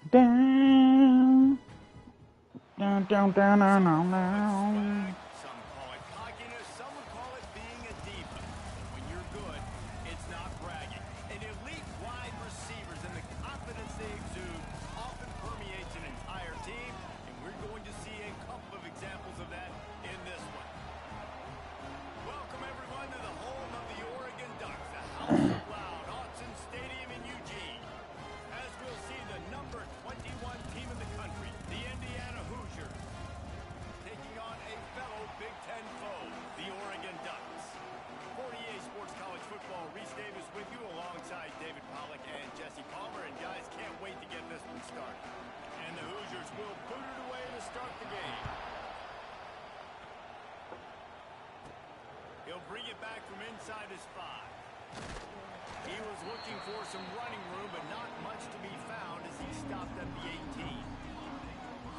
Down, down, down, down, down, down. Some call it cockiness, some would call it being a diva. When you're good, it's not bragging. And elite wide receivers and the confidence they exude often permeates an entire team, and we're going to see a couple of examples of that in this one. Welcome everyone to the home of the Oregon Ducks, the House of Loud, Autzen Stadium in Eugene. As we'll see the number 21 team in the country, the Indiana Hoosiers, taking on a fellow Big Ten foe, the Oregon Ducks. 48 Sports College Football, Reese Davis with you alongside David Pollack and Jesse Palmer. And guys, can't wait to get this one started. And the Hoosiers will boot it away to start the game. He'll bring it back from inside his 5. He was looking for some running room, but not much to be found as he stopped at the 18.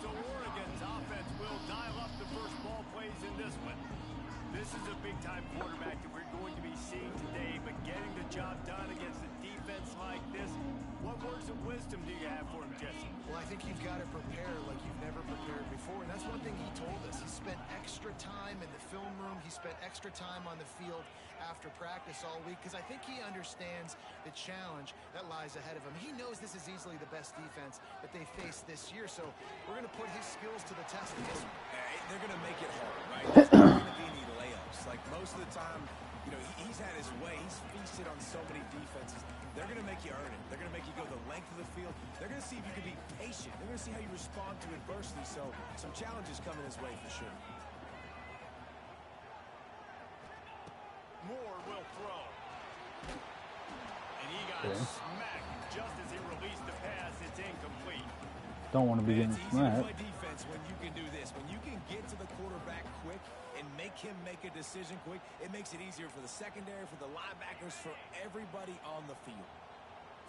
So Oregon's offense will dial up the first ball plays in this one. This is a big-time quarterback that we're going to be seeing today, but getting the job done against a defense like this, what words of wisdom do you have for him, Jesse? Well, I think you've got to prepare like you've never prepared before, and that's one thing he told us. He spent extra time in the film room. He spent extra time on the field after practice all week because I think he understands the challenge that lies ahead of him. He knows this is easily the best defense that they face this year, so we're going to put his skills to the test in this one. They're going to make it hard, right? There's not going to be any layups. Like most of the time, you know, he's had his way. He's feasted on so many defenses. They're going to make you earn it. They're going to make you go the length of the field. They're going to see if you can be patient. They're going to see how you respond to adversity. So some challenges coming his way for sure. Moore will throw. And he got smacked just as he released the pass. It's incomplete. Don't want to be getting smacked. Play defense when you can do this. When you can get to the quarterback quick and make him make a decision quick, it makes it easier for the secondary, for the linebackers, for everybody on the field.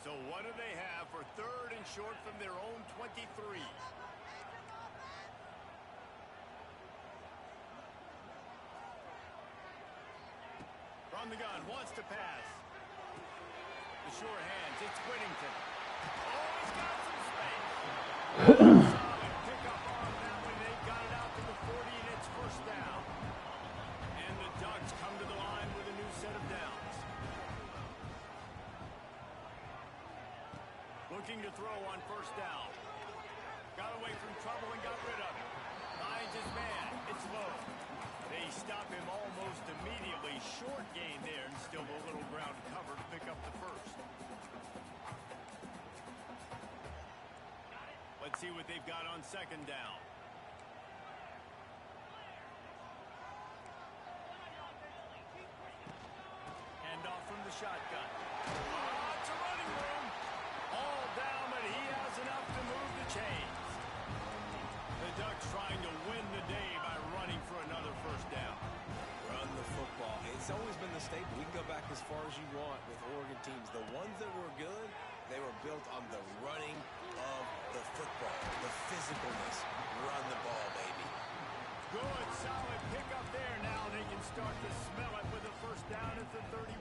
So what do they have for 3rd and short from their own 23? From the gun, wants to pass. The sure hands, it's Whittington. Oh, he's got some space. Solid pickup on that one. They got it out to the 40, and it's first down. And the Ducks come to the line with a new set of downs. Looking to throw on first down. Got away from trouble and got rid of it. Finds his man. It's low. They stop him almost immediately. Short gain there, and still a little ground to cover to pick up the first. Let's see what they've got on 2nd down. Hand off from the shotgun. Oh, it's a running room. All down, but he has enough to move the chains. The Ducks trying to win the day by running for another first down. Run the football. It's always been the staple. We can go back as far as you want with Oregon teams. The ones that were good, they were built on the running of the football, the physicalness. Run the ball, baby. Good, solid pickup there. Now they can start to smell it with the first down at the 31.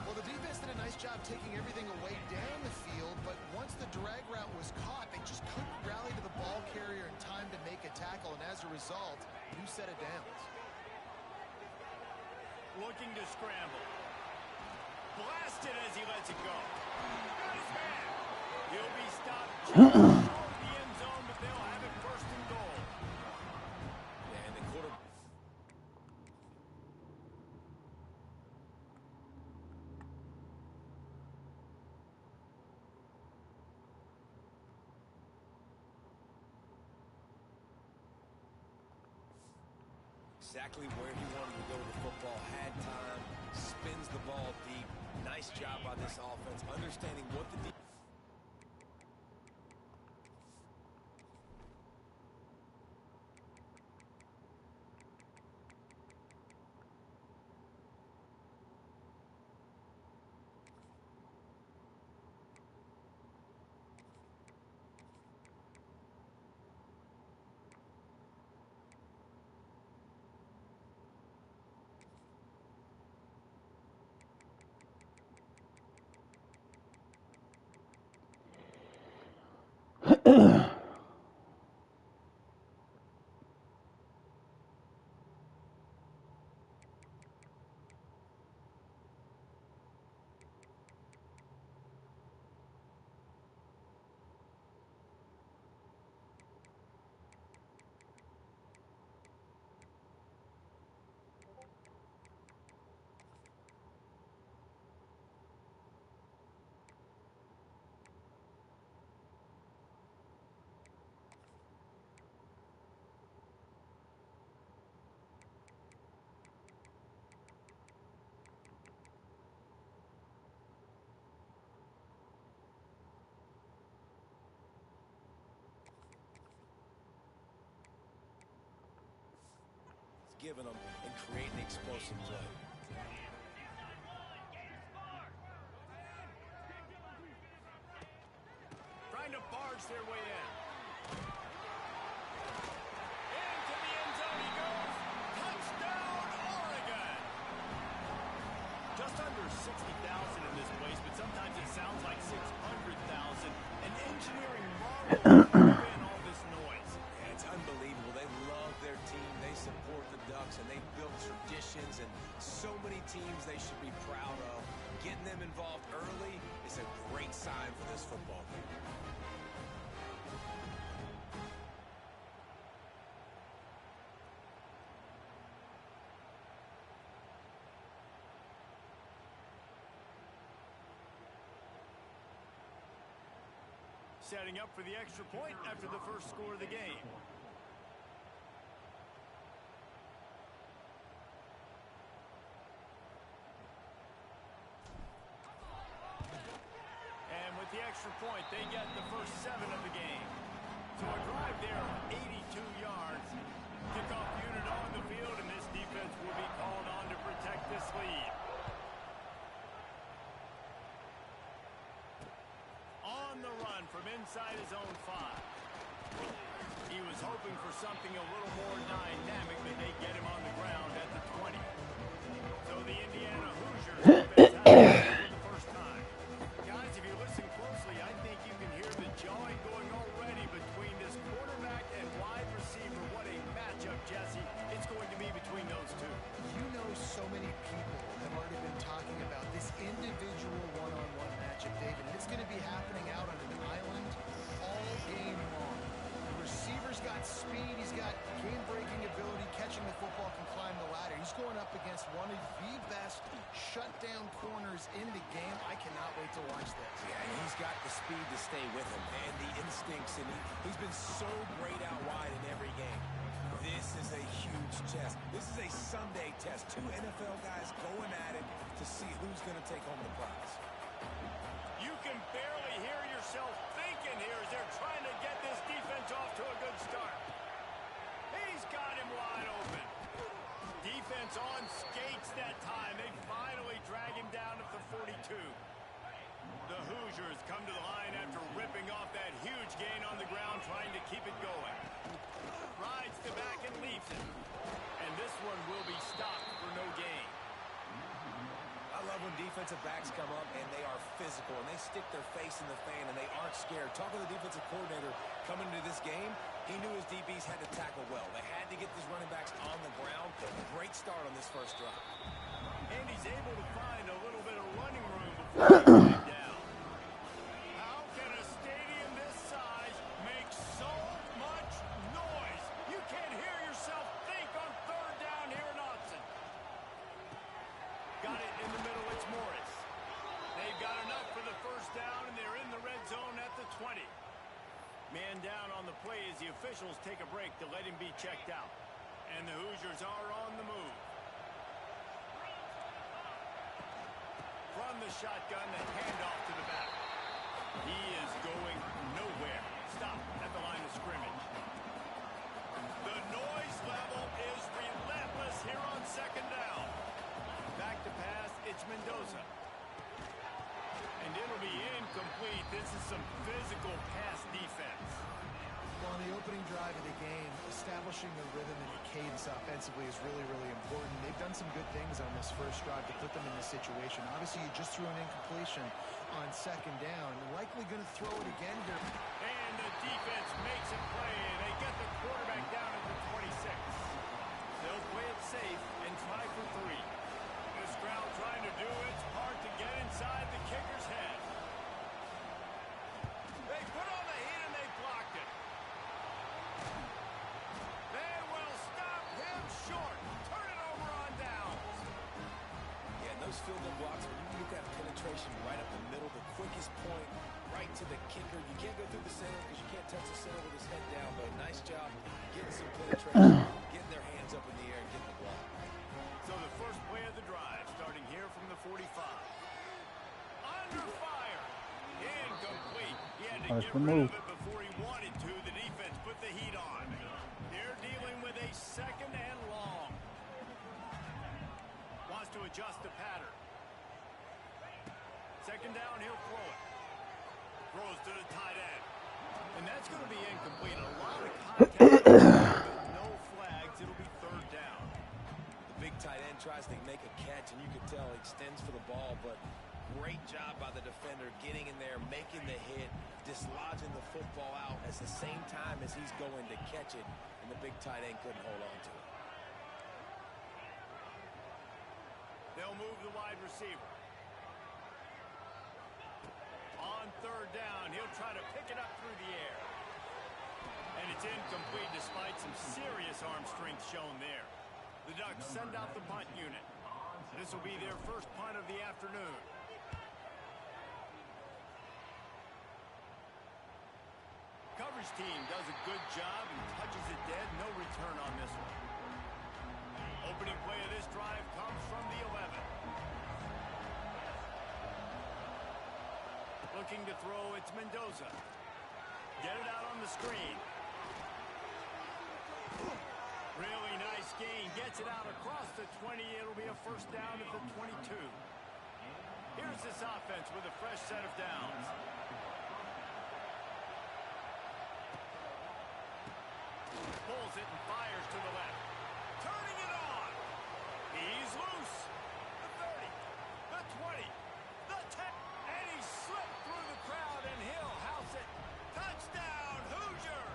Well, the defense did a nice job taking everything away down the field, but once the drag route was caught, they just couldn't rally to the ball carrier in time to make a tackle, and as a result, new set of downs. Looking to scramble. Blasted as he lets it go. Got his man. He'll be stopped just short of the end zone, but they'll have it 1st and goal. And the quarterback. exactly where he wanted to go with the football, had time, spins the ball deep. Nice job by this offense, understanding what the defense. Giving them and creating explosive play. Trying to barge their way in. Into the end zone he goes. Touchdown, Oregon. Just under 60,000 in this place, but sometimes it sounds like 600,000. An engineering marvel to win all this noise. Yeah, it's unbelievable. They love their team. They support the Ducks, and they've built traditions and so many teams they should be proud of. Getting them involved early is a great sign for this football game. Setting up for the extra point after the first score of the game. And with the extra point, they get the first 7 of the game. So a drive there of 82 yards. Kickoff unit on the field, and this defense will be called on to protect this lead. On the run from inside his own 5. He was hoping for something a little more dynamic, but they get him on the ground at the 20. So the Indiana Hoosiers defense has it for the first time. Guys, if you listen closely, I think you can hear the jawing going already between this quarterback and wide receiver. What a matchup, Jesse. It's going to be between those two. You know, so many people have already been talking about this individual one-on-one matchup, David, and it's going to be happening out on an island all game long. The receiver's got speed, he's got game-breaking ability, catching the football, can climb the ladder. He's going up against one of the best shutdown corners in the game. I cannot wait to watch this. Yeah, and he's got the speed to stay with him and the instincts, and he's been so great out wide in every game. This is a huge test. This is a Sunday test. 2 NFL guys going at it to see who's going to take home the prize. You can barely hear yourself thinking here as they're trying to get this defense off to a good start. He's got him wide open. Defense on skates that time. They finally drag him down at the 42. The Hoosiers come to the line after ripping off that huge gain on the ground, trying to keep it going. Rides the back and leaves it. And this one will be stopped for no gain. I love when defensive backs come up and they are physical and they stick their face in the fan and they aren't scared. Talking to the defensive coordinator coming into this game, he knew his DBs had to tackle well. They had to get these running backs on the ground. Great start on this first drive. And he's able to find a little bit of running room before he goes down. How can a stadium this size make so much noise? You can't hear yourself think on 3rd down here in Austin. Got it in the middle, it's Morris. They've got enough for the first down, and they're in the red zone at the 20. Man down on the play as the officials take a break to let him be checked out. And the Hoosiers are on the shotgun, the handoff to the back. He is going nowhere. Stop at the line of scrimmage. The noise level is relentless here on second down. Back to pass, it's Mendoza. And it'll be incomplete. This is some physical pass defense. Well, on the opening drive of the game, establishing a rhythm and a cadence offensively is really, really important. They've done some good things on this first drive to put them in this situation. Obviously, you just threw an incompletion on second down. Likely going to throw it again here. And the defense makes it play. They get the quarterback down at the 26. They'll play it safe and try for 3. This crowd trying to do its part to get inside the kicker's head. They put on the heat and they blocked it. They will stop him short. Turn it over on downs. Yeah, and those field goal blocks, when you get that penetration right up the middle, the quickest point, right to the kicker. You can't go through the center because you can't touch the center with his head down, but nice job getting some penetration, getting their hands up in the air and getting the block. So the first play of the drive, starting here from the 45. Under fire. Incomplete. He had to Nice get rid move. of it before he wanted to. The defense put the heat on. They're dealing with a second and long. Wants to adjust the pattern. Second down, he'll throw it. Throws to the tight end. And that's going to be incomplete. A lot of contact. With no flags, it'll be third down. The big tight end tries to make a catch, and you can tell he extends for the ball, but great job by the defender getting in there, making the hit, dislodging the football out at the same time as he's going to catch it, and the big tight end couldn't hold on to it. They'll move the wide receiver. On third down, he'll try to pick it up through the air. And it's incomplete despite some serious arm strength shown there. The Ducks send out the punt unit. This will be their first punt of the afternoon. Coverage team does a good job and touches it dead. No return on this one. Opening play of this drive comes from the 11. Looking to throw, it's Mendoza. Get it out on the screen. Really nice gain. Gets it out across the 20. It'll be a first down at the 22. Here's this offense with a fresh set of downs. Pulls it and fires to the left. Turning it on. He's loose. The 30. The 20. The 10. And he slipped through the crowd and he'll house it. Touchdown, Hoosier.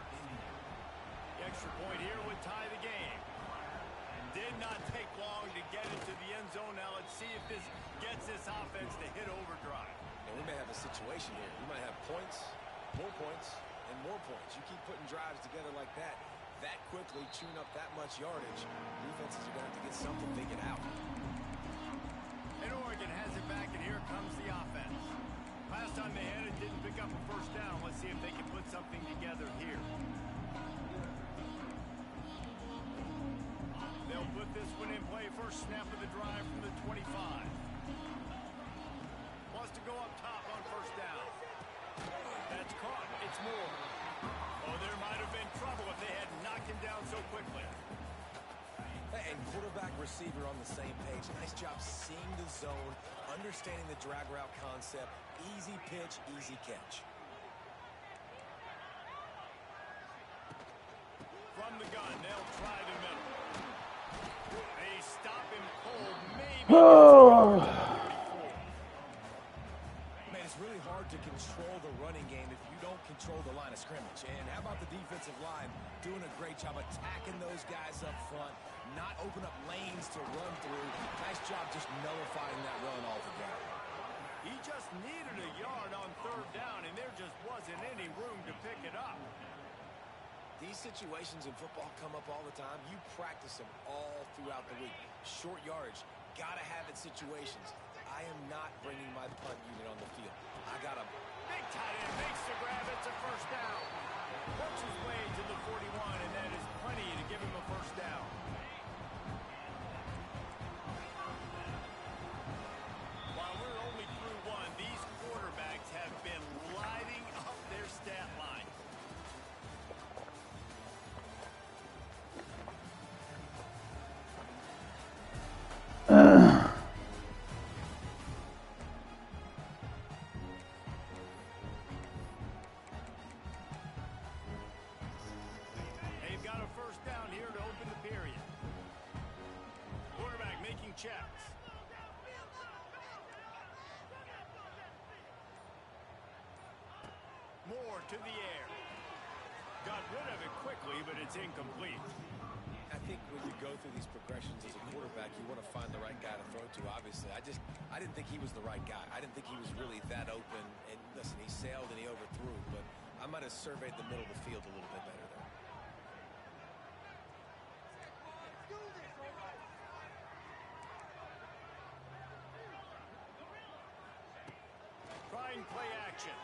The extra point here would tie the game. Did not take long to get into the end zone. Now let's see if this gets this offense to hit overdrive. And we may have a situation here. We might have points, and more points. You keep putting drives together like that quickly, chewing up that much yardage, defenses are going to have to get something figured out. And Oregon has it back, and here comes the offense. Last time they had it, didn't pick up a first down. Let's see if they can put something together here. They'll put this one in play. First snap of the drive from the 25. Wants to go up top on first down. That's caught. It's Moore. Oh, there might have been trouble if they had knocked him down so quickly. And quarterback receiver on the same page. Nice job seeing the zone, understanding the drag route concept. Easy pitch, easy catch. From the gun, they'll try the middle. They stop him cold. Maybe. Man, it's really hard to control the running game if you don't control the line of scrimmage. And how about the defensive line doing a great job attacking those guys up front, not open up lanes to run through. Nice job just nullifying that run altogether. He just needed a yard on third down, and there just wasn't any room to pick it up. These situations in football come up all the time. You practice them all throughout the week. Short yardage, gotta have it situations. I am not bringing my punt unit on the field. I got a big tight end makes the grab. It's a first down. Works his way to the 41, and that is plenty to give him a first down. While we're only 3 checks. More to the air. Got rid of it quickly, but it's incomplete. I think when you go through these progressions as a quarterback, you want to find the right guy to throw to, obviously. I didn't think he was the right guy. I didn't think he was really that open. And listen, he sailed and he overthrew, but I might have surveyed the middle of the field a little bit better there. Trying play action.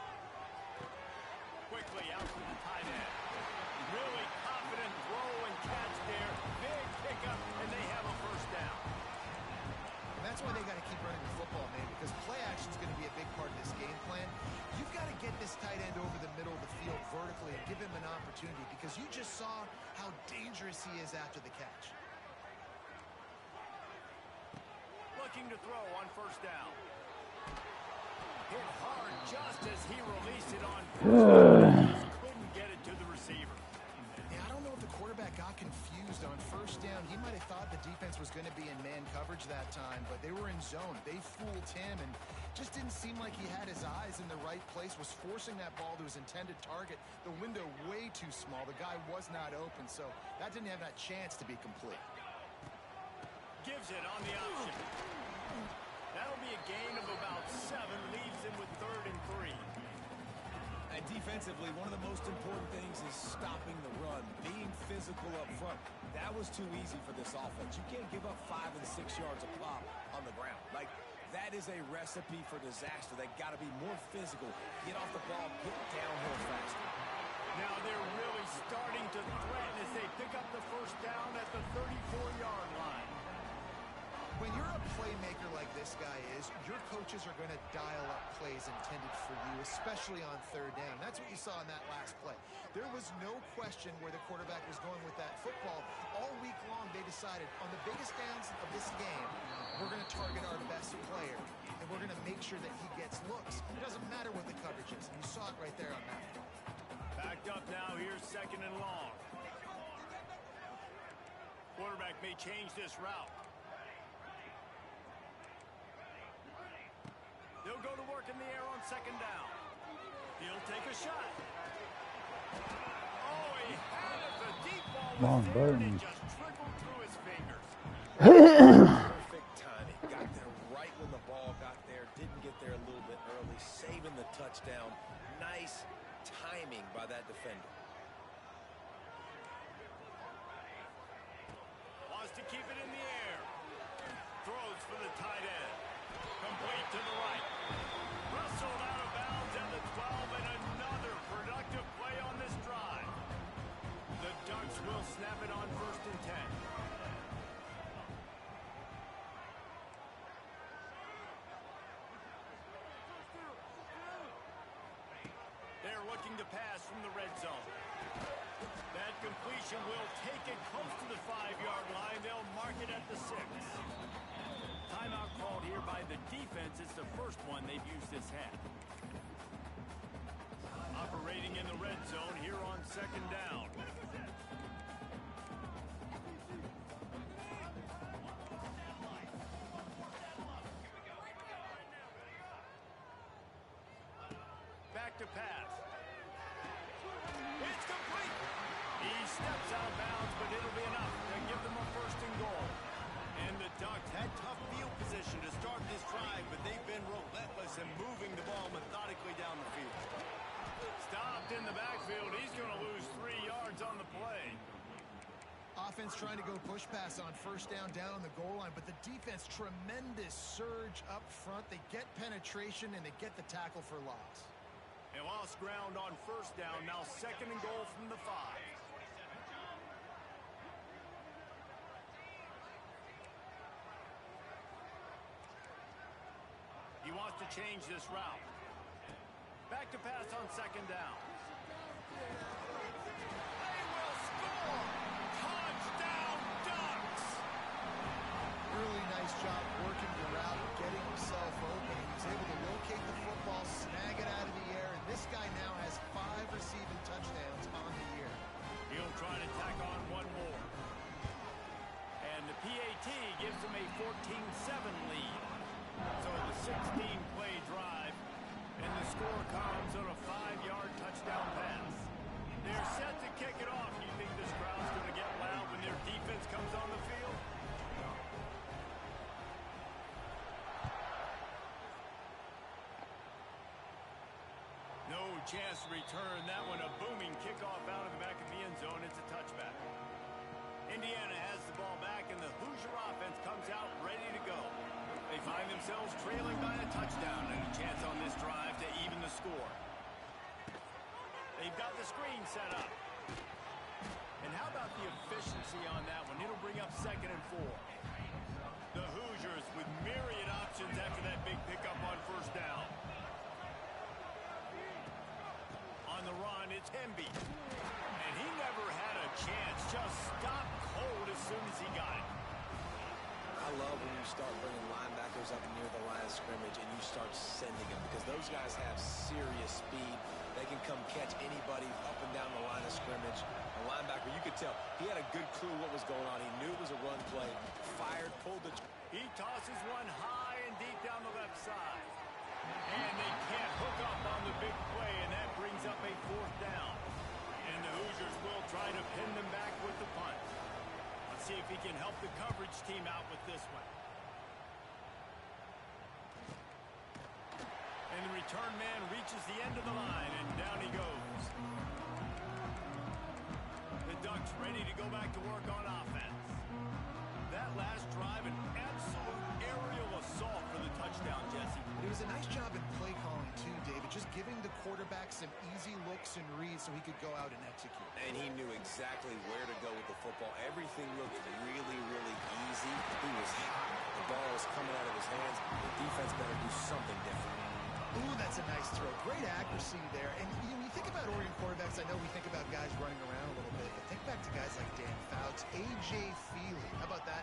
Quickly out to the tight end. Really confident throw and catch there. Big pickup, and they have a first down. And that's why they got to keep running the football, man, because play action is going to be a big part of this game plan. You've got to get this tight end over the middle of the field vertically and give him an opportunity, because you just saw how dangerous he is after the catch. Looking to throw on first down. Hit hard just as he released it on first down. Just couldn't get it to the receiver. Yeah, I don't know if the quarterback got confused on first down. He might have thought the defense was going to be in man coverage that time, but they were in zone. They fooled him and just didn't seem like he had his eyes in the right place, was forcing that ball to his intended target. The window way too small. The guy was not open, so that didn't have that chance to be complete. Gives it on the option. That'll be a gain of about 7, leaves him with 3rd and 3. And defensively, one of the most important things is stopping the run, being physical up front. That was too easy for this offense. You can't give up 5 and 6 yards a pop on the ground. Like, that is a recipe for disaster. They got to be more physical, get off the ball, get downhill faster. Now they're really starting to threaten as they pick up the first down at the 34-yard line. When you're a playmaker like this guy is, your coaches are going to dial up plays intended for you, especially on third down. That's what you saw in that last play. There was no question where the quarterback was going with that football. All week long, they decided on the biggest downs of this game, we're going to target our best player, and we're going to make sure that he gets looks. It doesn't matter what the coverage is. And you saw it right there on that play. Backed up now. Here's 2nd and long. Quarterback may change this route. They'll go to work in the air on 2nd down. He'll take a shot. Oh, he had it. The deep ball was there, and it just trickled through his fingers. Perfect timing. Got there right when the ball got there. Didn't get there a little bit early. Saving the touchdown. Nice timing by that defender. Wants to keep it in the air. Throws for the tight end. Complete to the right. Wrestled out of bounds at the 12, and another productive play on this drive. The Ducks will snap it on 1st and 10. They're looking to pass from the red zone. That completion will take it close to the 5-yard line. They'll mark it at the 6. Timeout called here by the defense. It's the first one they've used this half. Operating in the red zone here on 2nd down. Back to pass. It's complete. He steps out of bounds, but it'll be enough to give them a 1st and goal. And the Ducks had tough field position to start this drive, but they've been relentless in moving the ball methodically down the field. Stopped in the backfield. He's going to lose 3 yards on the play. Offense trying to go push pass on 1st down on the goal line, but the defense, tremendous surge up front. They get penetration, and they get the tackle for loss. They lost ground on 1st down. Now 2nd and goal from the 5. He wants to change this route. Back to pass on 2nd down. They will score! Touchdown, Ducks! Really nice job working the route, getting himself open. He was able to locate the football, snag it out of the air, and this guy now has 5 receiving touchdowns on the year. He'll try to tack on one more. And the PAT gives him a 14-7 lead. So the 16-play drive, and the score comes on a 5-yard touchdown pass. They're set to kick it off. You think this crowd's going to get loud when their defense comes on the field? No chance to return that one. A booming kickoff out of the back of the end zone. It's a touchback. Indiana has the ball back, and the Hoosier offense comes out ready to go. They find themselves trailing by a touchdown and a chance on this drive to even the score. They've got the screen set up. And how about the efficiency on that one? It'll bring up 2nd and 4. The Hoosiers with myriad options after that big pickup on 1st down. On the run, it's Hemby. And he never had a chance. Just stopped cold as soon as he got it. I love when you start bringing linebackers up near the line of scrimmage and you start sending them, because those guys have serious speed. They can come catch anybody up and down the line of scrimmage. A linebacker, you could tell, he had a good clue what was going on. He knew it was a run play. Fired, pulled the... He tosses one high and deep down the left side. And they can't hook up on the big play, and that brings up a 4th down. And the Hoosiers will try to pin them back with the punt. Let's see if he can help the coverage team out with this one. And the return man reaches the end of the line, and down he goes. The Ducks ready to go back to work on offense. That last drive, an absolute aerial assault for the touchdown, Jesse. It was a nice job in play calling, too, David. Just giving the quarterback some easy looks and reads so he could go out and execute. And he knew exactly where to go with the football. Everything looked really, really easy. He was hot. The ball was coming out of his hands. The defense better do something different. Ooh, that's a nice throw. Great accuracy there. And when you think about Oregon quarterbacks, I know we think about guys running around a little bit, but think back to guys like Dan Fouts, A.J. Feely. How about that?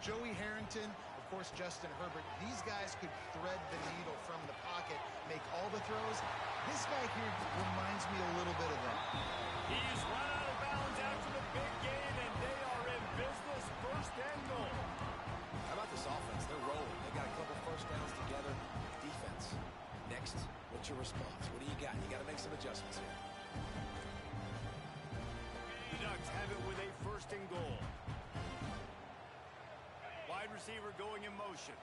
Joey Harrington, of course, Justin Herbert. These guys could thread the needle from the pocket, make all the throws. This guy here reminds me a little bit of that. He's run out of bounds after the big gain, and they are in business. 1st and goal. How about this offense? They're rolling. They got a couple 1st downs together. Defense. Next, what's your response? What do you got? You got to make some adjustments here. The Ducks have it with a 1st and goal. Wide receiver going in motion.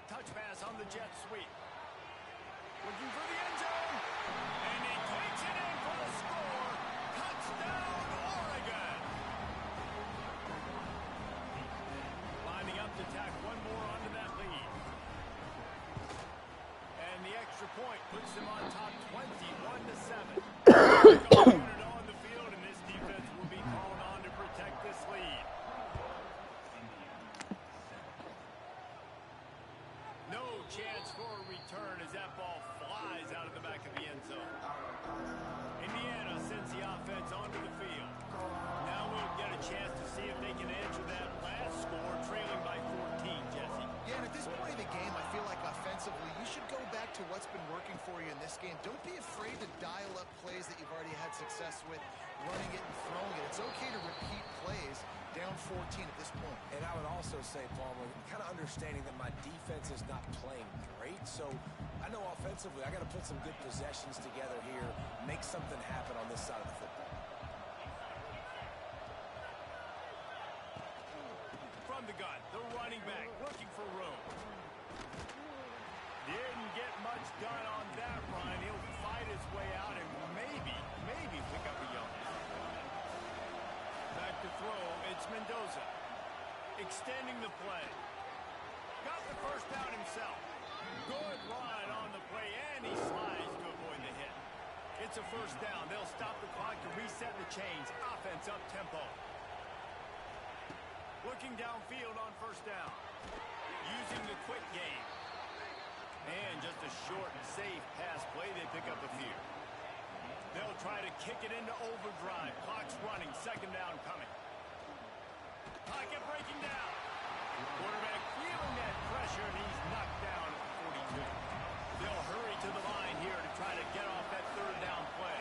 Touch pass on the jet sweep. Looking for the end zone. And he takes it in for the score. Touchdown, Oregon. Lining up to tack one more onto that lead. And the extra point puts them on top 21-7. On the field, and this defense will be called on to protect this lead. No chance for a return as that ball flies out of the back of the end zone. Indiana sends the offense onto the field. Now we'll get a chance to see if they can answer that last score, trailing by 14, Jesse. Yeah, and at this point of the game, I feel like offensively, you should go back to what's been working for you in this game. Don't be afraid to dial up plays that you've already had success with, running it and throwing it. It's okay to repeat plays down 14 at this point. And I would also say, Palmer, kind of understanding that my defense is not playing great, so I know offensively I got to put some good possessions together here, make something happen on this side of the football. From the gun, the running back looking for room. Didn't get much done on that run. He'll fight his way out and maybe pick up a yard. Back to throw, it's Mendoza. Extending the play. Got the 1st down himself. Good run on the play, and he slides to avoid the hit. It's a 1st down. They'll stop the clock to reset the chains. Offense up tempo. Looking downfield on 1st down. Using the quick game. And just a short and safe pass play. They pick up a few. They'll try to kick it into overdrive. Clock's running. 2nd down coming. Pocket breaking down. Quarterback feeling that pressure, and he's knocked down at the 42. They'll hurry to the line here to try to get off that 3rd down play.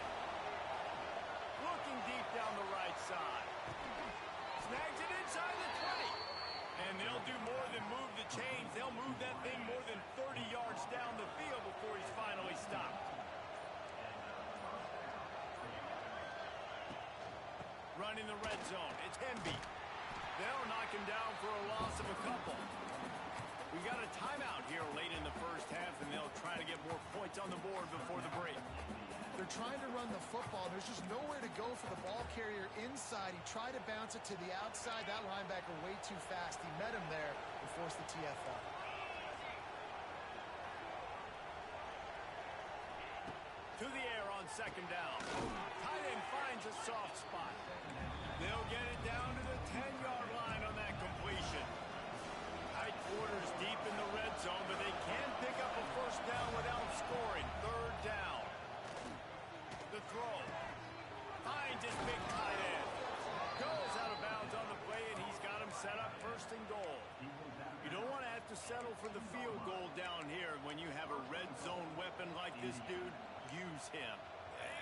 Looking deep down the right side. Snags it inside the 20. And they'll do more than move the chains. finding the red zone. It's Hemby. They'll knock him down for a loss of a couple. We got a timeout here late in the first half, and they'll try to get more points on the board before the break. They're trying to run the football. There's just nowhere to go for the ball carrier inside. He tried to bounce it to the outside. That linebacker way too fast. He met him there and forced the TFL. To the air on second down. Tight end finds a soft spot. They'll get it down to the 10-yard line on that completion. Tight quarters deep in the red zone, but they can pick up a first down without scoring. Third down. The throw. Finds his big tight end. Goes out of bounds on the play, and he's got him set up first and goal. You don't want to have to settle for the field goal down here. When you have a red zone weapon like this dude, use him.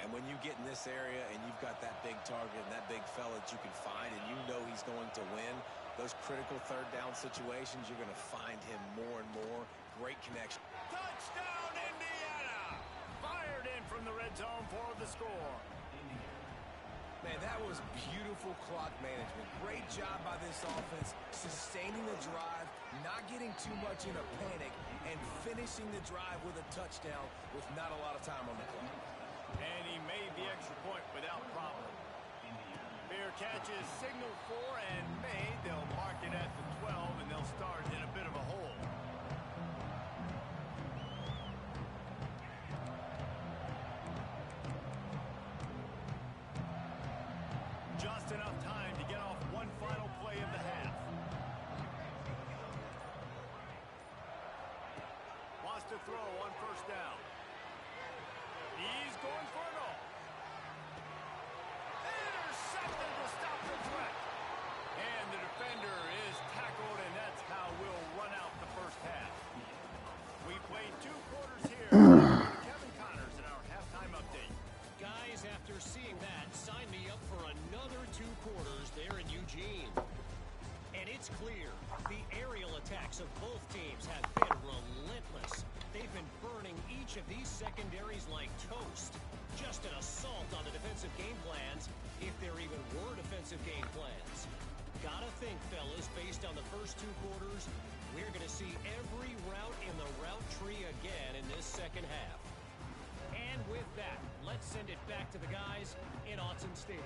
And when you get in this area and you've got that big target and that big fella that you can find and you know he's going to win, those critical third down situations, you're going to find him more and more. Great connection. Touchdown, Indiana! Fired in from the red zone for the score. Man, that was beautiful clock management. Great job by this offense, sustaining the drive, not getting too much in a panic, and finishing the drive with a touchdown with not a lot of time on the clock. And he made the extra point without problem. Fair catch is signaled for and made. They'll mark it at the 12, and they'll start in a bit of a hole. Just enough time to get off one final play of the half. Wants to throw on first down. He's going for it all. Intercepted to stop the threat. And the defender is tackled, and that's how we'll run out the first half. We played 2 quarters here. Kevin Connors in our halftime update. Guys, after seeing that, sign me up for another 2 quarters there in Eugene. And it's clear, the aerial attacks of both teams have been relentless. They've been burning each of these secondaries like toast. Just an assault on the defensive game plans, if there even were defensive game plans. Gotta think, fellas, based on the first 2 quarters, we're going to see every route in the route tree again in this second half. And with that, let's send it back to the guys in Autzen Stadium.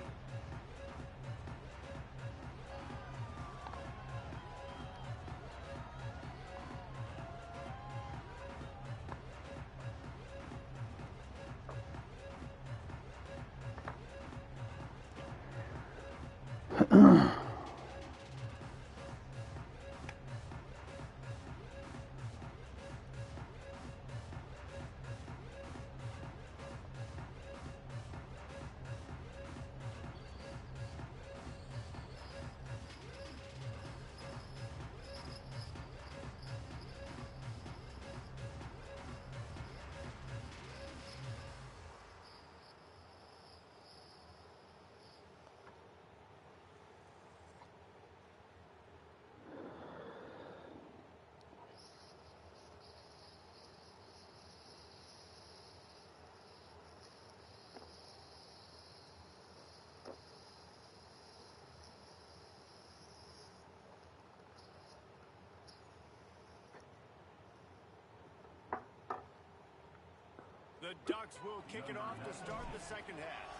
The Ducks will kick it off to start the second half.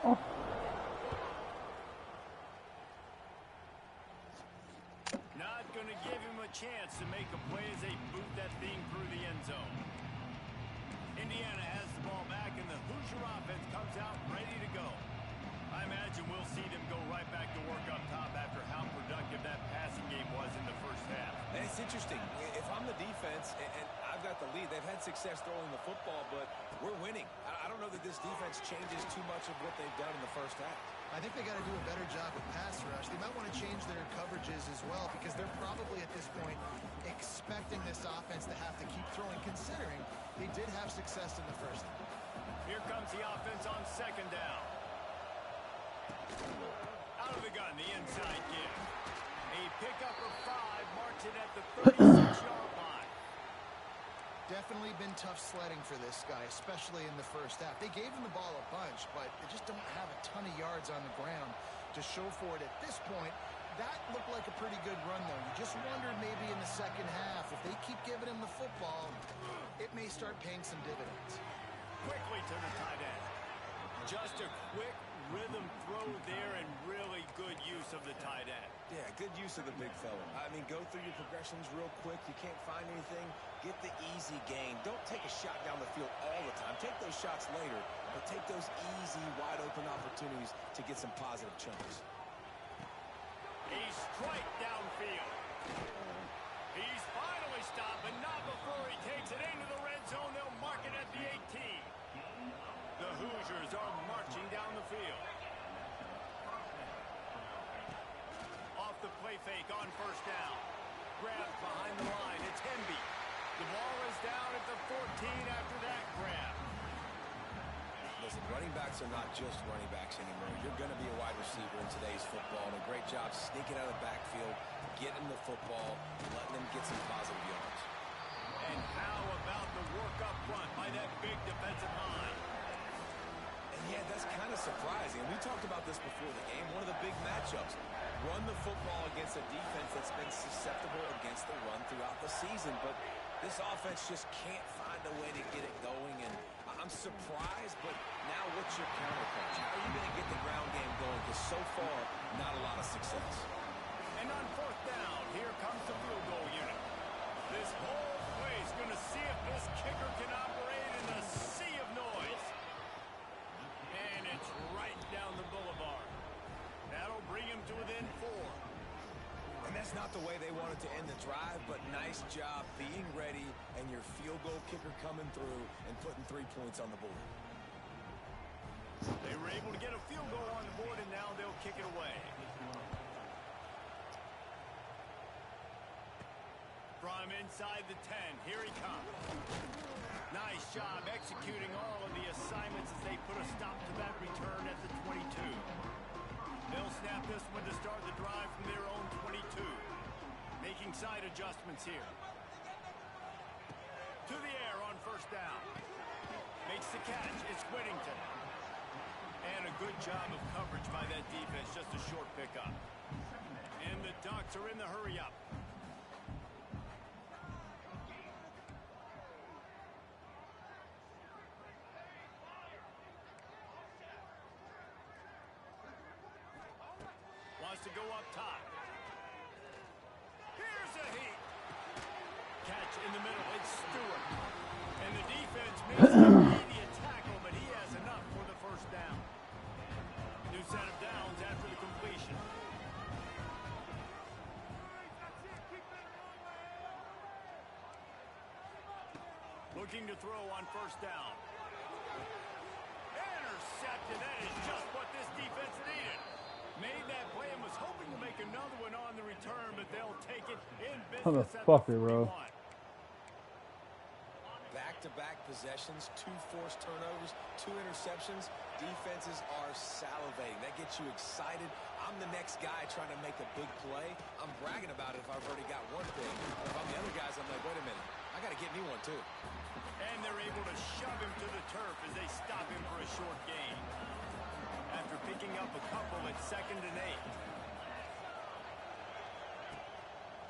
Oh. Not going to give him a chance to make a play as they boot that thing through the end zone. Indiana has the ball back, and the Hoosier offense comes out ready to go. I imagine we'll see them go right back to work up top after how productive that passing game was in the first half. And it's interesting. If I'm the defense and I've got the lead, they've had success throwing the football, but we're winning. I don't know that this defense changes too much of what they've done in the first half. I think they got to do a better job with pass rush. They might want to change their coverages as well because they're probably at this point expecting this offense to have to keep throwing, considering they did have success in the first half. Here comes the offense on second down. Out of the gun, the inside give. A pickup of 5 marks it at the 36-yard line. Definitely been tough sledding for this guy, especially in the first half. They gave him the ball a bunch, but they just don't have a ton of yards on the ground to show for it at this point. That looked like a pretty good run, though. You just wondered maybe in the second half, if they keep giving him the football, it may start paying some dividends. Quickly to the tight end. Just a quick rhythm throw there and really good use of the tight end. Yeah, good use of the big fella. I mean, go through your progressions real quick. You can't find anything. Get the easy gain. Don't take a shot down the field all the time. Take those shots later, but take those easy, wide-open opportunities to get some positive chunks. He's straight downfield. He's finally stopped, but not before he takes it into the red zone. They'll mark it at the 18. The Hoosiers are marching down the field. Off the play fake on first down. Grabbed behind the line. It's Hemby. The ball is down at the 14 after that grab. Listen, running backs are not just running backs anymore. You're going to be a wide receiver in today's football, and a great job sneaking out of the backfield, getting the football, letting them get some positive yards. And how about the work up front by that big defensive line? And yeah, that's kind of surprising. We talked about this before the game. One of the big matchups. Run the football against a defense that's been susceptible against the run throughout the season. But this offense just can't find a way to get it going. And I'm surprised, but now what's your counterpunch? How are you going to get the ground game going? Because so far, not a lot of success. And on fourth down, here comes the field goal unit. This whole play is going to see if this kicker can operate in a sea of noise. And it's right down the boulevard. That'll bring him to within 4. And that's not the way they wanted to end the drive, but nice job being ready and your field goal kicker coming through and putting 3 points on the board. They were able to get a field goal on the board, and now they'll kick it away. From inside the 10, here he comes. Nice job executing all of the assignments as they put a stop to that return at the 22. They'll snap this one to start the drive from their own 22. Making side adjustments here. To the air on first down. Makes the catch. It's Whittington. And a good job of coverage by that defense. Just a short pickup. And the Ducks are in the hurry-up. To go up top. Here's a heat. Catch in the middle. It's Stewart. And the defense makes an immediate tackle, but he has enough for the first down. New set of downs after the completion. Looking to throw on first down. Intercepted. That is just what this defense needed. Made that play and was hoping to make another one on the return, but they'll take it in business at the 41. Back-to-back possessions, 2 forced turnovers, 2 interceptions. Defenses are salivating. That gets you excited. I'm the next guy trying to make a big play. I'm bragging about it if I've already got one thing. If I'm the other guys, I'm like, wait a minute. I got to get me one, too. And they're able to shove him to the turf as they stop him for a short gain. After picking up a couple at 2nd and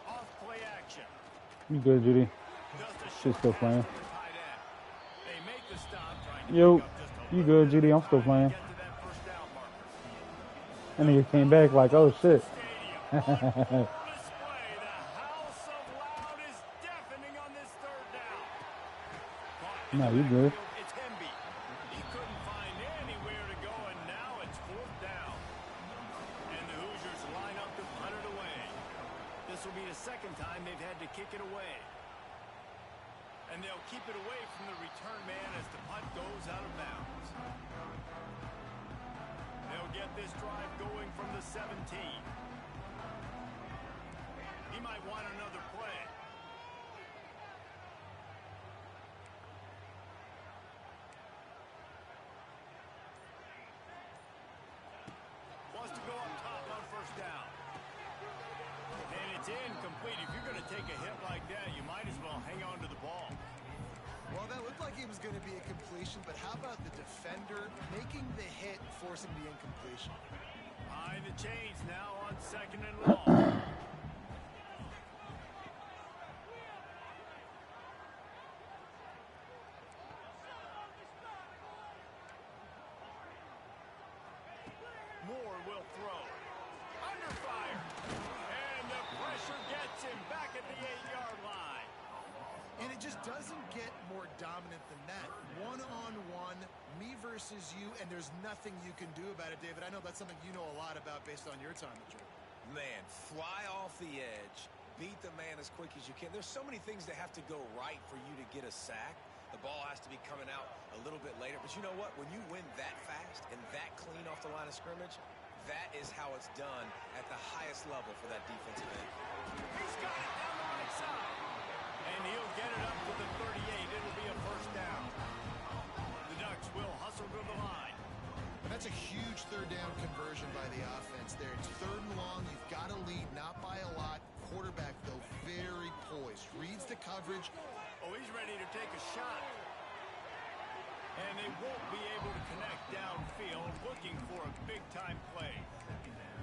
8. Off play action. You good, Judy? She's still playing. They make the stop, trying to Yo, pick up just a you little good, Judy? I'm still playing. get to that first down marker. And nigga came back like, oh shit. Stadium on full display. The house of loud is deafening on this 3rd down. Caught in No, the you good. backfield, it's Hemby. He couldn't find anywhere to go, and now it's 4th down. And the Hoosiers line up to punt it away. This will be the 2nd time they've had to kick it away. And they'll keep it away from the return man as the punt goes out of bounds. They'll get this drive going from the 17. He might want another play. Wants to go up top on first down. And it's incomplete. If you're going to take a hit like that, you might as well hang on to the ball. situation, but how about the defender making the hit, forcing the incompletion? Behind the chains now on 2nd and long. Moore will throw. Under fire. And the pressure gets him back at the 8-yard line. And it just doesn't get more dominant than that. One-on-one, me versus you, and there's nothing you can do about it, David. I know that's something you know a lot about based on your time at Georgia. Man, fly off the edge, beat the man as quick as you can. There's so many things that have to go right for you to get a sack. The ball has to be coming out a little bit later. But you know what? When you win that fast and that clean off the line of scrimmage, that is how it's done at the highest level for that defensive end. He's got it down the right side. And he'll get it up to the 38. It'll be a first down. The Ducks will hustle to the line. And that's a huge third down conversion by the offense there. It's 3rd and long. You've got to lead, not by a lot. Quarterback, though, very poised. Reads the coverage. Oh, he's ready to take a shot. And they won't be able to connect downfield, looking for a big-time play.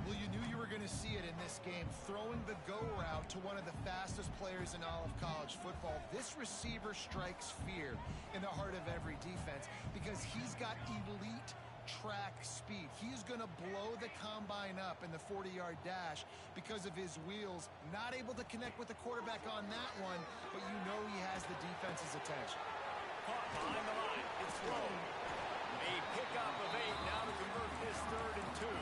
Well, you knew you were going to see it in this game. Throwing the go route to one of the fastest players in all of college football. This receiver strikes fear in the heart of every defense because he's got elite track speed. He's going to blow the combine up in the 40-yard dash because of his wheels. Not able to connect with the quarterback on that one, but you know he has the defense's attention. Caught behind the line. It's thrown. A pickup of 8 now to convert this 3rd and 2.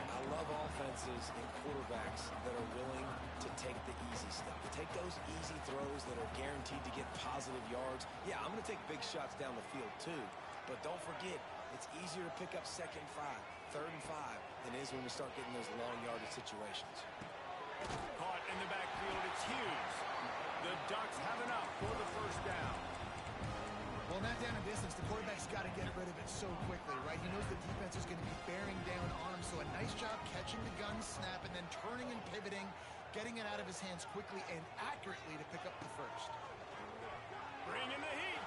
I love offenses and quarterbacks that are willing to take the easy stuff. Take those easy throws that are guaranteed to get positive yards. Yeah, I'm going to take big shots down the field too. But don't forget, it's easier to pick up 2nd and 5, 3rd and 5 than it is when we start getting those long yardage situations. Caught in the backfield. It's Hughes. The Ducks have enough for the first down. Well, not down in distance. The quarterback's got to get rid of it so quickly, right? He knows the defense is going to be bearing down on him. So a nice job catching the gun snap and then turning and pivoting, getting it out of his hands quickly and accurately to pick up the first. Bring in the heat.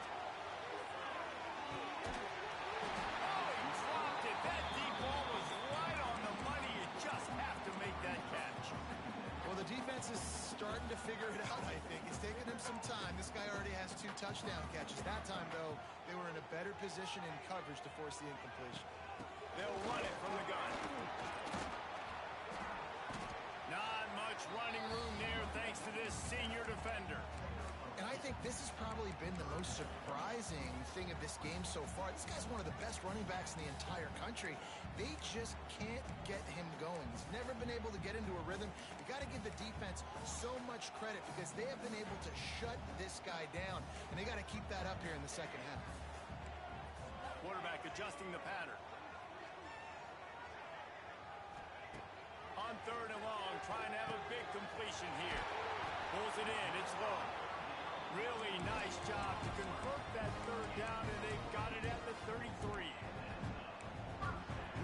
Oh, he dropped it. That deep ball was right on the money. You just have to make that catch. Well, the defense is starting to figure it out, I think. It's taken him some time. This guy already has 2 touchdown catches. That time, though, they were in a better position in coverage to force the incompletion. They'll run it from the gun. Not much running room there thanks to this senior defender. And I think this has probably been the most surprising thing of this game so far. This guy's one of the best running backs in the entire country. They just can't get him going. He's never been able to get into a rhythm. You got to give the defense so much credit because they have been able to shut this guy down. And they got to keep that up here in the second half. Quarterback adjusting the pattern. On 3rd and long, trying to have a big completion here. Pulls it in. It's low. Really nice job to convert that 3rd down, and they've got it at the 33.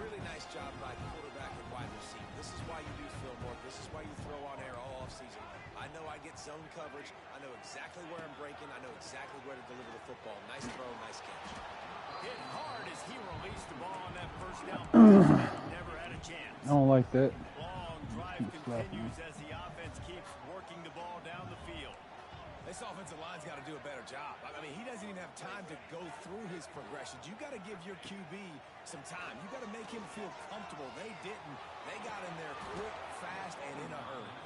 Really nice job by the quarterback and wide receiver. This is why you do film work. This is why you throw on air all offseason. I know I get zone coverage. I know exactly where I'm breaking. I know exactly where to deliver the football. Nice throw, nice catch. Hit hard as he released the ball on that first down. Never had a chance. I don't like that. Long drive continues as the offense keeps working the ball down the field. This offensive line's got to do a better job. I mean, he doesn't even have time to go through his progressions. You got to give your QB some time. You got to make him feel comfortable. They didn't. They got in there quick, fast, and in a hurry.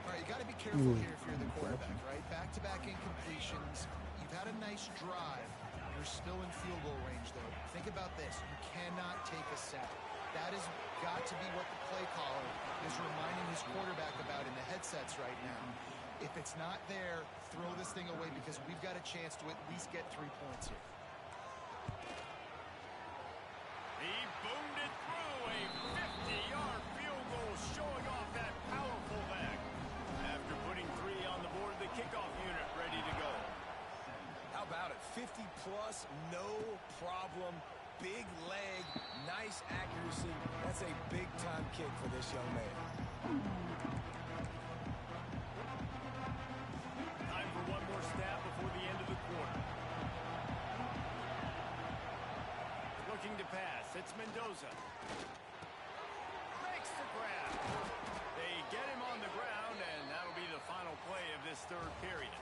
All right, you got to be careful here if you're the quarterback, right? Back-to-back incompletions. You've had a nice drive. You're still in field goal range, though. Think about this. You cannot take a sack. That has got to be what the play caller is reminding his quarterback about in the headsets right now. If it's not there, throw this thing away because we've got a chance to at least get 3 points here. He boomed it through a 50-yard field goal, showing off that powerful leg. After putting 3 on the board, the kickoff unit ready to go. How about it? 50-plus, no problem. Big leg, nice accuracy. That's a big-time kick for this young man. Time for one more snap before the end of the quarter. It's Mendoza. Makes the grab. They get him on the ground, and that'll be the final play of this third period.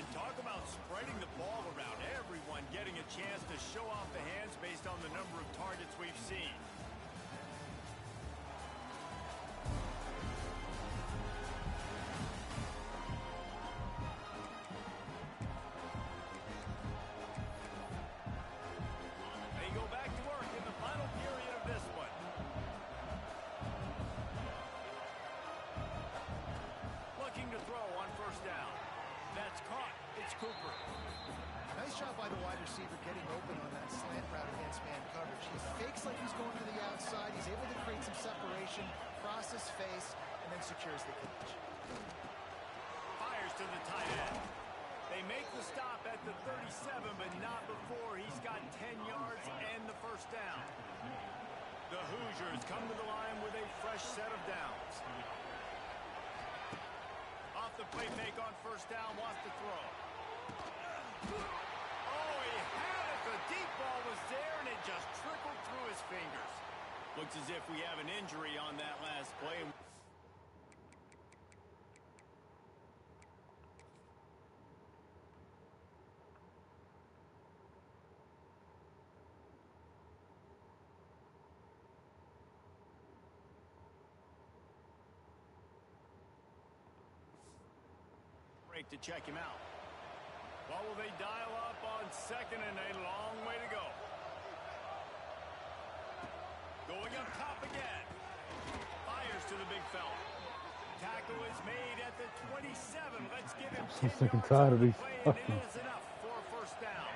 And talk about spreading the ball around. Everyone getting a chance to show off the hands based on the number of targets we've seen. They go back to work in the final period of this one. Looking to throw on first down. That's caught. It's Cooper. Nice job by the wide receiver getting open on that slant route against man coverage. He fakes like he's going to the outside. He's able to create some separation, cross his face, and then secures the catch. Fires to the tight end. They make the stop at the 37, but not before he's got 10 yards and the first down. The Hoosiers come to the line with a fresh set of downs. Off the play fake on first down, wants to throw. Oh, he had it. The deep ball was there, and it just trickled through his fingers. Looks as if we have an injury on that last play. Break to check him out. What will they dial up on second and a long way to go? Going up top again. Fires to the big fella. Tackle is made at the 27. Let's give him 10 sick and yards tired on of the these play, and fucking- it is enough for a first down.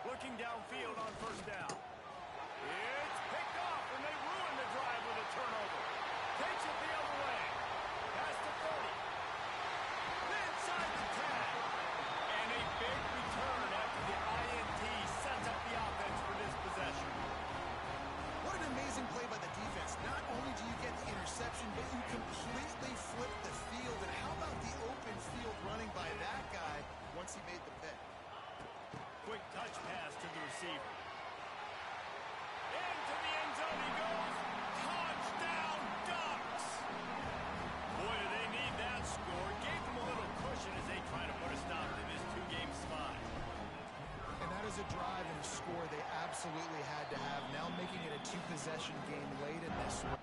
Looking downfield on first down. It's picked off, and they ruin the drive with a turnover. Takes it the other way. Past the 30. Inside the 10. And a big return after the INT sets up the offense for this possession. What an amazing play by the defense. Not only do you get the interception, but you completely flip the field. And how about the open field running by that guy once he made the pick? Quick touch pass to the receiver. Into the end zone he goes. Touchdown Ducks! Boy, do they need that score. Gave them a little cushion as they try to put a stop to this two-game slide. And that is a drive and a score they absolutely had to have. Now making it a two-possession game late in this one.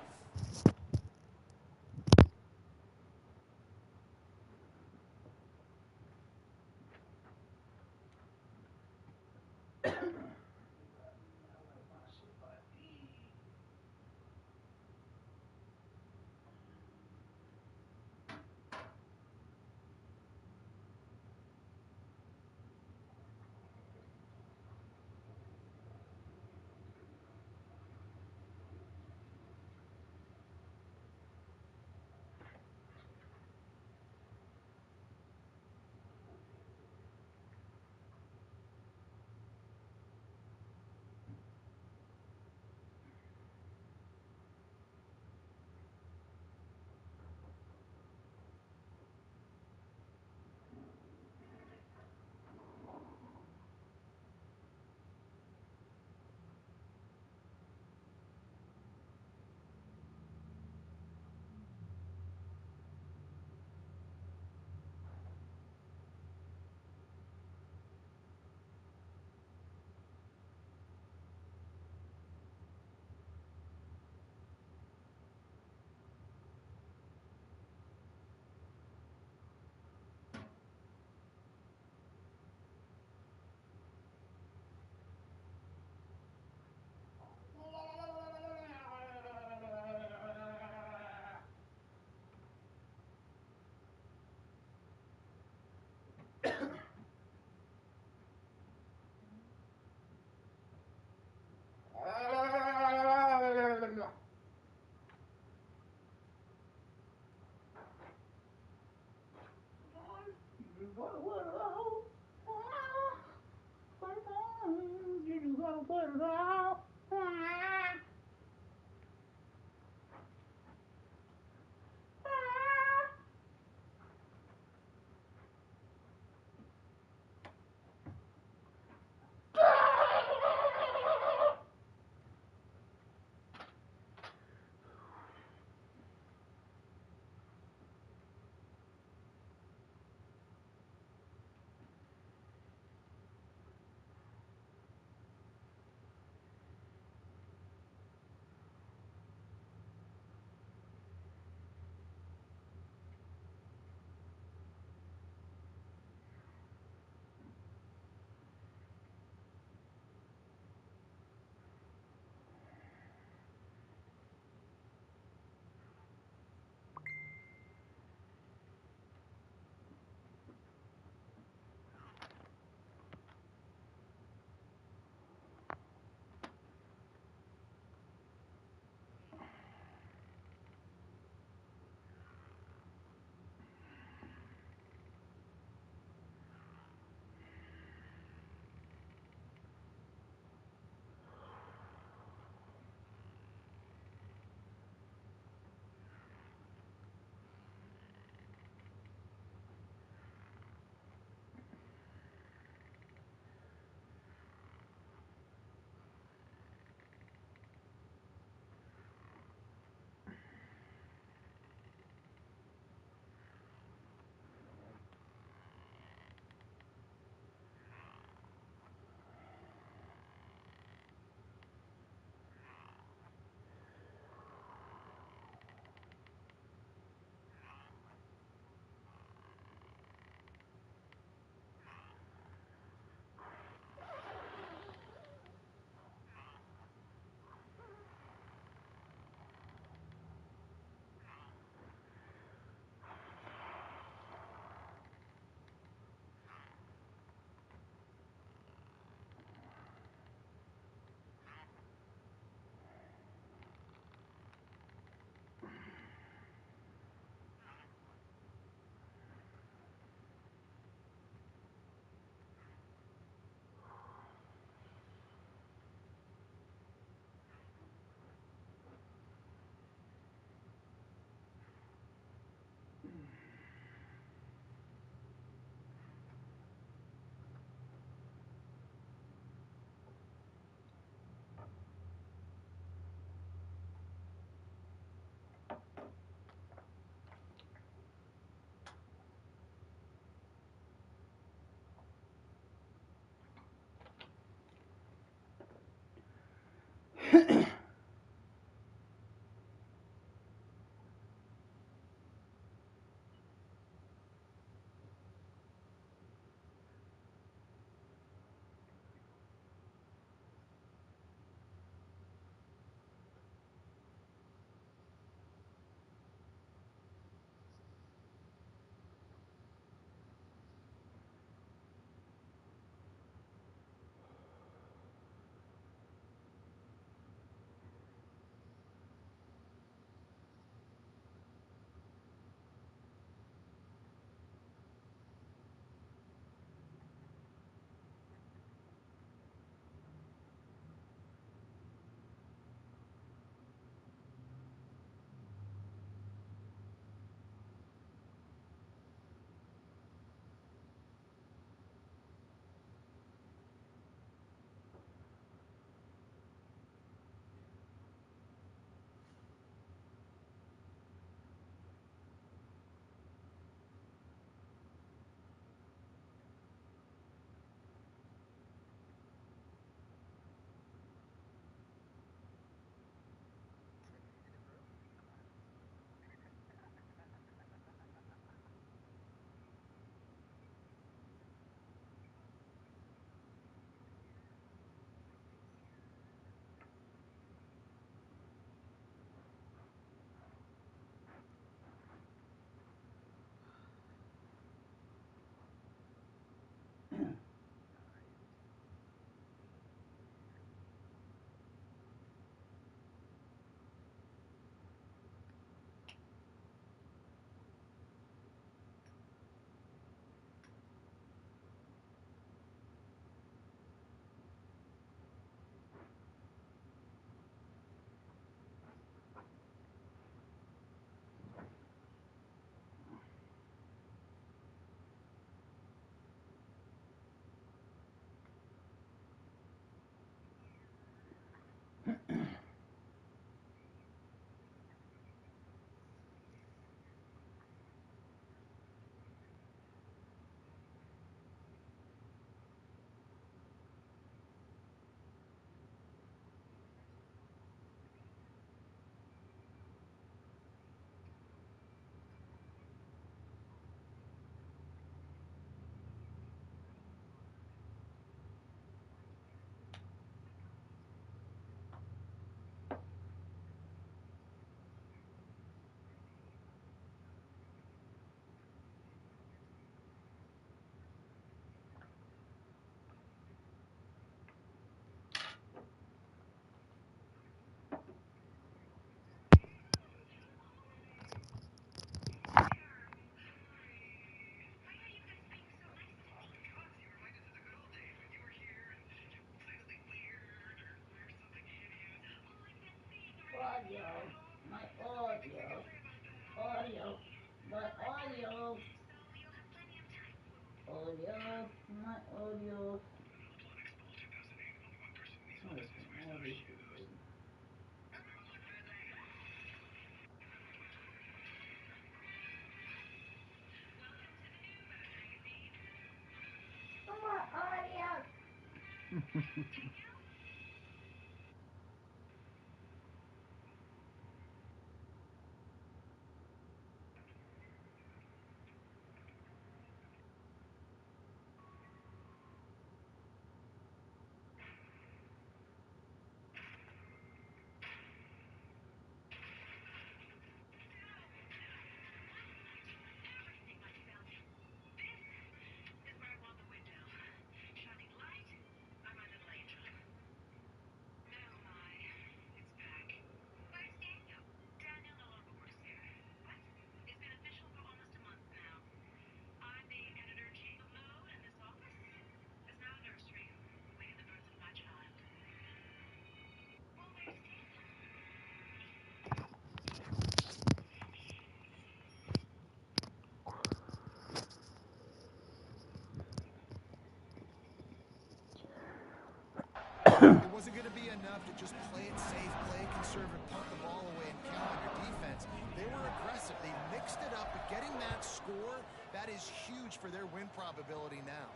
It wasn't going to be enough to just play it safe, play it conservative, punt the ball away, and count on your defense. They were aggressive. They mixed it up, but getting that score, that is huge for their win probability now.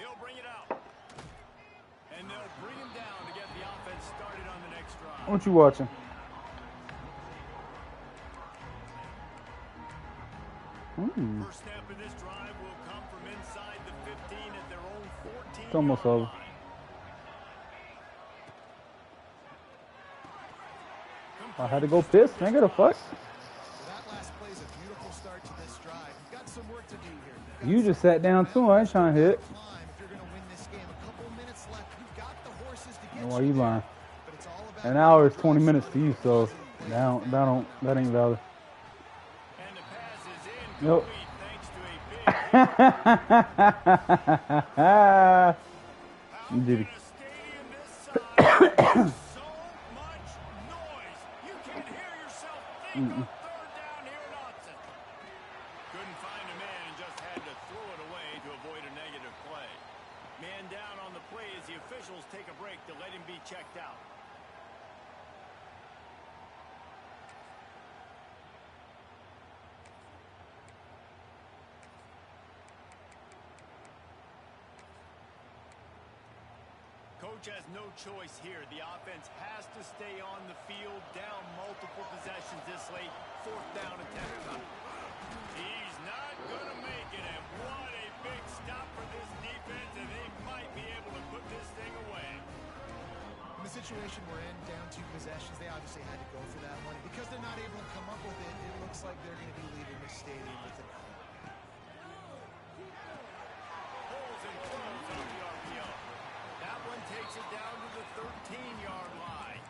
He'll bring it out. And they'll bring him down to get the offense started on the next drive. What you watching? First snap of this drive will come from inside the 15 at their own 14. It's almost over. I had to go piss, nigga. The fuck? That last play is a beautiful start to this drive. You've got some work to do here. You just sat down too. I ain't trying to hit. If you're going to win this game, a couple minutes left. You've got the horses to get Why you lying? But it's all about An hour is 20 minutes to you, so that ain't valid. And the pass is Yep. incomplete thanks to a big You did it. in a stadium this size. So much noise. You can't hear yourself think on third down here in Austin. Couldn't find a man and just had to throw it away to avoid a negative play. Man down on the play as the officials take a break to let him be checked out. Coach has no choice here. The offense has to stay on the field, down multiple possessions this late. Fourth down attempt. He's not going to make it, and what a big stop for this defense, and they might be able to put this thing away. In the situation we're in, down 2 possessions, they obviously had to go for that one. Because they're not able to come up with it, it looks like they're going to be leaving the stadium with it. Pulls and throws on the RPO. That one takes it down to the 13-yard line.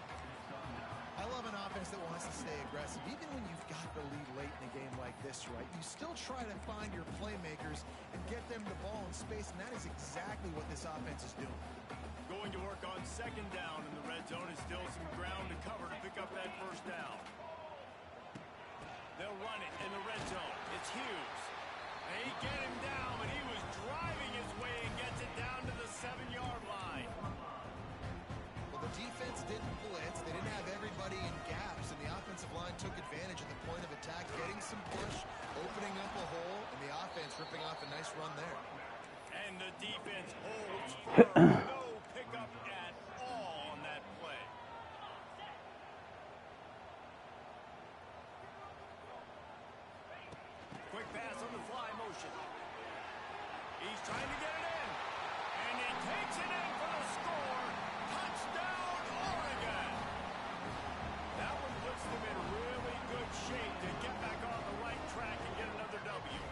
I love an offense that wants to stay aggressive. Even when you've got the lead late in a game like this, right, you still try to find your playmakers and get them the ball in space, and that is exactly what this offense is doing. Going to work on second down in the red zone is still some ground to cover to pick up that first down. They'll run it in the red zone. It's Hughes. They get him down, but he was driving his way and gets it down to the 7-yard line. Well, the defense didn't blitz. They didn't have everybody in gaps, and the offensive line took advantage at the point of attack, getting some push, opening up a hole, and the offense ripping off a nice run there. And the defense holds firm. No pickup at all on that play. Quick pass on the fly motion. He's trying to get it in. And he takes it in for the score. Touchdown, Oregon. That one puts them in really good shape to get back on the right track and get another W.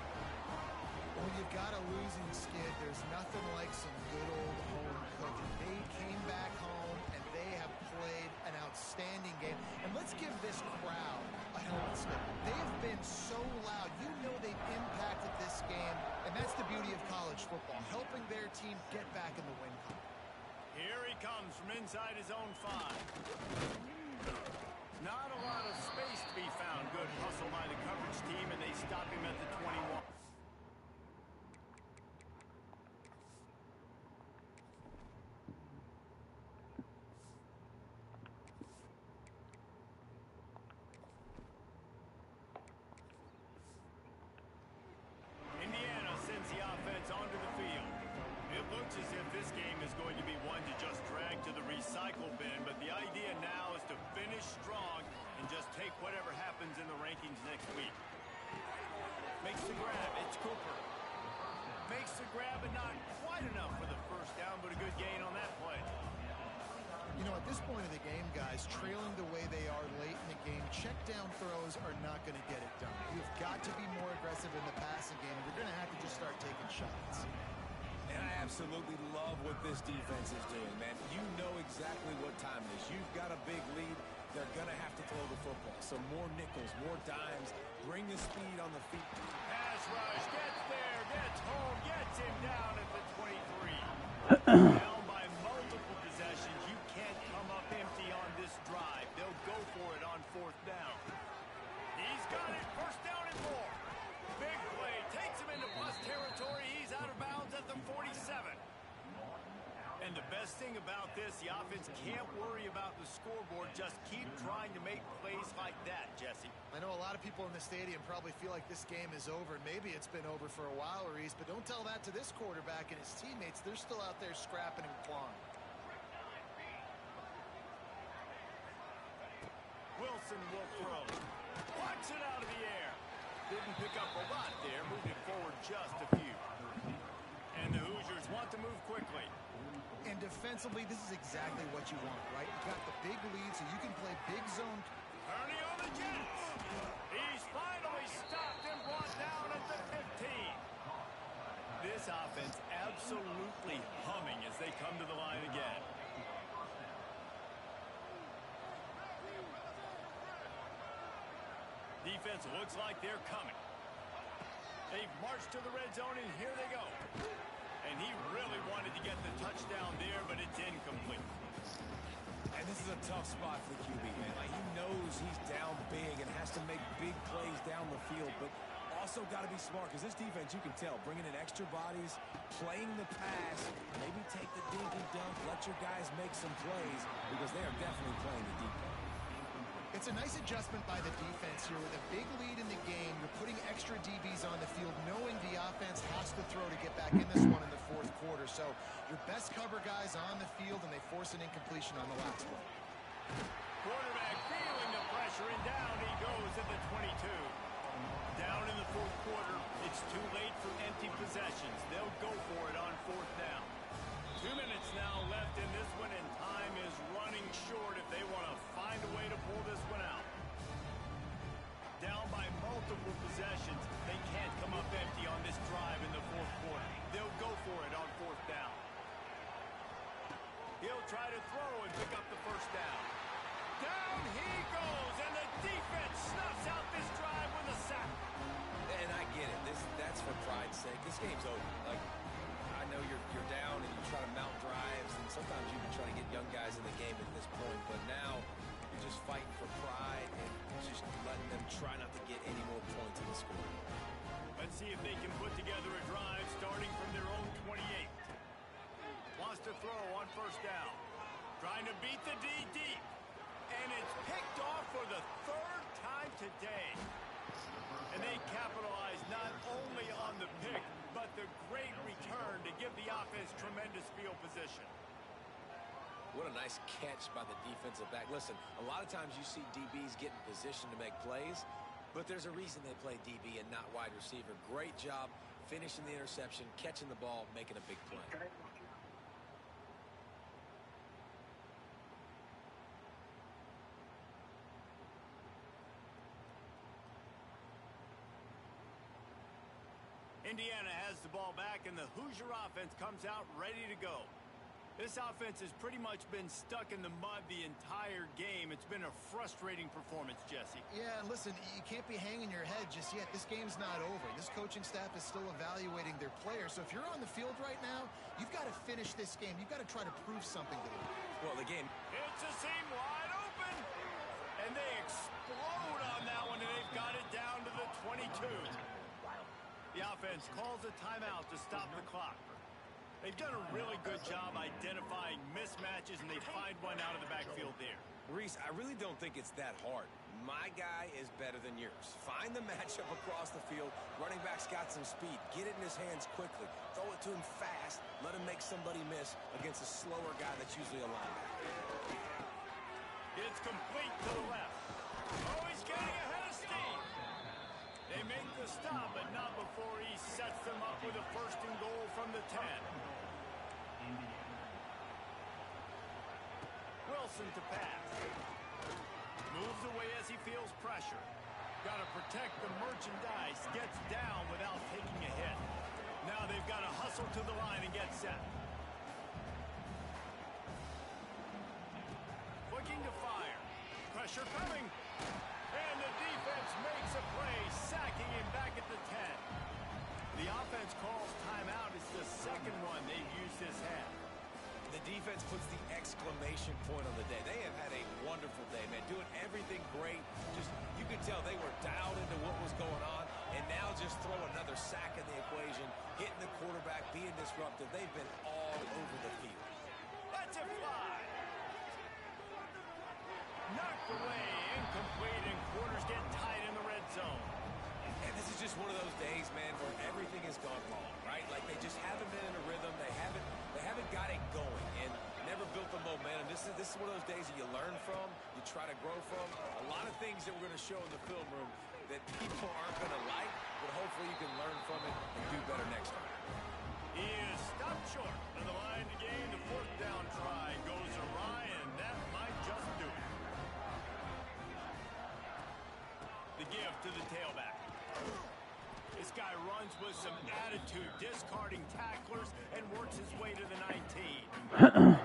When you've got a losing skid, there's nothing like some good old home cooking. They came back home, and they have played an outstanding game. And let's give this crowd a helmet slip. They have been so loud. You know they've impacted this game, and that's the beauty of college football, helping their team get back in the win column. Here he comes from inside his own 5. stop him at the 21. Indiana sends the offense onto the field. It looks as if this game is going to be one to just drag to the recycle bin, but the idea now is to finish strong and just take whatever happens in the rankings next week. Makes the grab. It's Cooper. Makes the grab, and not quite enough for the first down, but a good gain on that play. You know, at this point of the game, guys, trailing the way they are late in the game, check down throws are not going to get it done. You've got to be more aggressive in the passing game. You're going to have to just start taking shots. And I absolutely love what this defense is doing, man. You know exactly what time it is. You've got a big lead. They're going to have to throw the football. So more nickels, more dimes. Bring the speed on the feet. Pass rush, gets there, gets home, gets him down at the 23. Down by multiple possessions. You can't come up empty on this drive. They'll go for it on fourth down. He's got it. First down and more. Big play. Takes him into plus territory. He's out of bounds at the 47. And the best thing about this, the offense can't worry about the scoreboard. Just keep trying to make plays like that, Jesse. I know a lot of people in the stadium probably feel like this game is over. Maybe it's been over for a while, Reese, but don't tell that to this quarterback and his teammates. They're still out there scrapping and clawing. Wilson will throw. Watch it out of the air. Didn't pick up a lot there, moving forward just a few. And the Hoosiers want to move quickly. And defensively, this is exactly what you want, right? You got the big lead, so you can play big zone. Ernie on the Jets. He's finally stopped and brought down at the 15. This offense absolutely humming as they come to the line again. Defense looks like they're coming. They've marched to the red zone, and here they go. And he really wanted to get the touchdown there, but it's incomplete. And this is a tough spot for the QB, man. Like, he knows he's down big and has to make big plays down the field, but also got to be smart, because this defense, you can tell, bringing in extra bodies, playing the pass, maybe take the dinky dunk, let your guys make some plays, because they are definitely playing the deep ball. It's a nice adjustment by the defense here. With a big lead in the game, you're putting extra DBs on the field, knowing the offense has to throw to get back in this one in the fourth quarter. So your best cover guys on the field, and they force an incompletion on the last one. Quarterback feeling the pressure, and down he goes at the 22. Down in the fourth quarter, it's too late for empty possessions. They'll go for it on fourth down. 2 minutes now left in this one, and time is running short if they want to find a way to pull this one out. Down by multiple possessions, they can't come up empty on this drive in the fourth quarter. They'll go for it on fourth down. He'll try to throw and pick up the first down. Down he goes, and the defense snuffs out this drive with a sack. And I get it. That's for pride's sake. This game's over. Like, I know you're down and you try to mount drives, and sometimes you can try to get young guys in the game at this point, but now you're just fighting for pride and just letting them try not to get any more points in the score. Let's see if they can put together a drive starting from their own 28. Wants to throw on first down. Trying to beat the D deep. And it's picked off for the third time today. And they capitalize not only on the pick, but the great return to give the offense tremendous field position. What a nice catch by the defensive back. Listen, a lot of times you see DBs get in position to make plays, but there's a reason they play DB and not wide receiver. Great job finishing the interception, catching the ball, making a big play. Indiana has the ball back, and the Hoosier offense comes out ready to go. This offense has pretty much been stuck in the mud the entire game. It's been a frustrating performance, Jesse. Yeah, and listen, you can't be hanging your head just yet. This game's not over. This coaching staff is still evaluating their players. So if you're on the field right now, you've got to finish this game. You've got to try to prove something to them. Well, the game... It's a seam wide open, and they explode on that one, and they've got it down to the 22. The offense calls a timeout to stop the clock. They've done a really good job identifying mismatches, and they find one out of the backfield there. Reese, I really don't think it's that hard. My guy is better than yours. Find the matchup across the field. Running back's got some speed. Get it in his hands quickly. Throw it to him fast. Let him make somebody miss against a slower guy that's usually a linebacker. It's complete to the left. Oh, he's getting ahead of steam. They make the stop, but not before he sets them up with a first and goal from the 10. Wilson to pass. Moves away as he feels pressure. Got to protect the merchandise. Gets down without taking a hit. Now they've got to hustle to the line and get set. Looking to fire. Pressure coming. And the defense makes a play, sacking him back at the 10. The offense calls timeout. It's the second one they've used this half. The defense puts the exclamation point on the day. They have had a wonderful day, man. Doing everything great. Just, you could tell they were dialed into what was going on. And now just throw another sack in the equation. Hitting the quarterback, being disruptive. They've been all over the field. Let's it fly. Knocked away, incomplete, and quarters get tight in the red zone. And this is just one of those days, man, where everything has gone wrong, right? Like they just haven't been in a rhythm. They haven't got it going and never built the momentum. This is one of those days that you learn from, you try to grow from. A lot of things that we're going to show in the film room that people aren't going to like, but hopefully you can learn from it and do better next time. He is stopped short of the line to gain. The fourth down try goes awry, and that might just do it. The give to the tailback. This guy runs with some attitude, discarding tacklers, and works his way to the 19.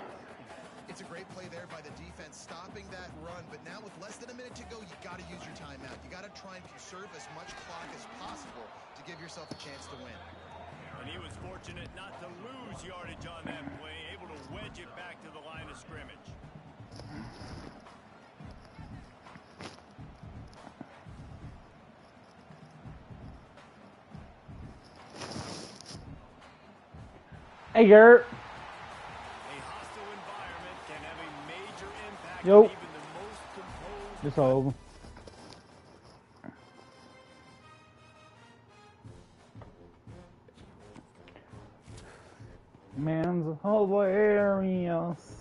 It's a great play there by the defense, stopping that run. But now with less than a minute to go, you got to use your timeout. You got to try and conserve as much clock as possible to give yourself a chance to win. And he was fortunate not to lose yardage on that play, able to wedge it back to the line of scrimmage. Hey, Gert. A hostile environment can have a major impact Yo. on even the most composed. It's over. Man's hilarious.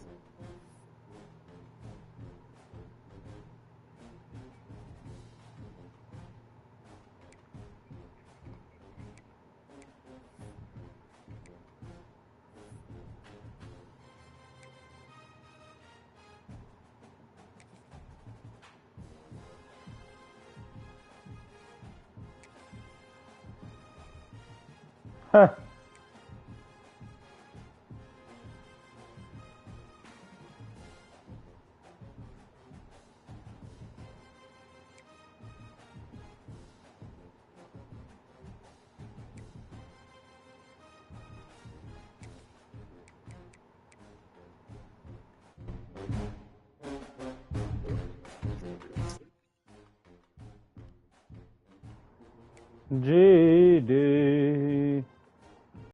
Huh. Gee.